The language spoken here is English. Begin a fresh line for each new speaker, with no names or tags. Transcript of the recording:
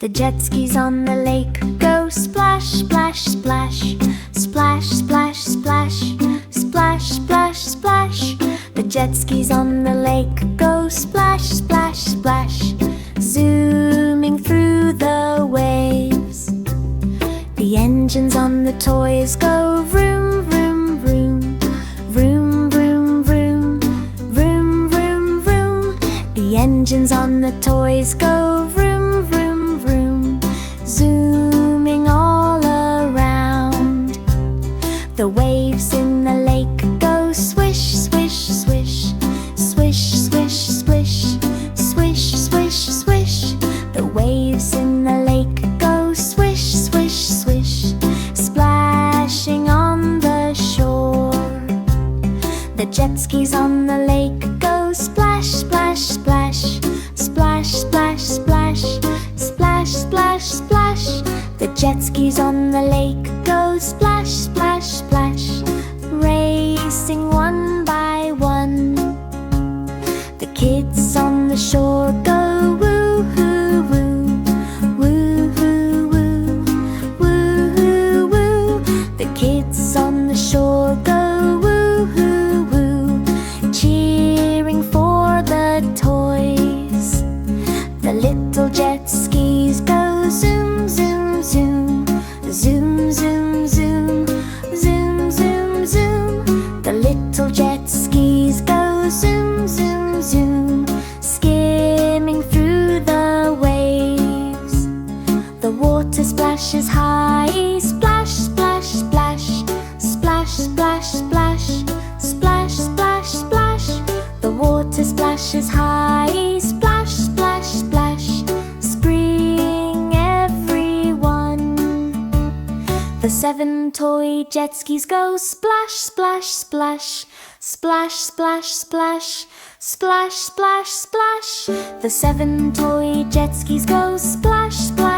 The jet skis on the lake go splash, splash, splash. Splash, splash, splash. Splash, splash, splash. The jet skis on the lake go splash, splash, splash. Zooming through the waves. The engines on the toys go vroom, vroom, vroom. Vroom, vroom, vroom. Vroom, vroom, vroom. The engines on the toys go vroom, vroom, vroom. Zooming all around. The waves in the lake go swish, swish, swish. Swish, swish, swish. Swish, swish, swish. The waves in the lake go swish, swish, swish. Splashing on the shore. The jet skis on the lake go splash, splash, splash. Splash, splash, splash. Splash, splash, splash. The jet skis on the lake go splash, splash, splash. Racing one by one. The kids on the shore go woo-hoo, woo. Woo-hoo, woo. Woo-hoo, woo. The kids on the shore go woo-hoo, woo. Cheering for the toys. The little jet skis go zoom, zoom, zoom. Zoom, zoom, zoom. Zoom, zoom, zoom. The little jet skis go zoom, zoom, zoom. Skimming through the waves. The water splashes high. Splash, splash, splash. Splash, splash, splash. Splash, splash, splash. The water splashes high. Splash, splash, splash. Spring everyone. The 7 toy jet skis go splash, splash, splash. Splash, splash, splash. Splash, splash, splash. The 7 toy jet skis go splash, splash.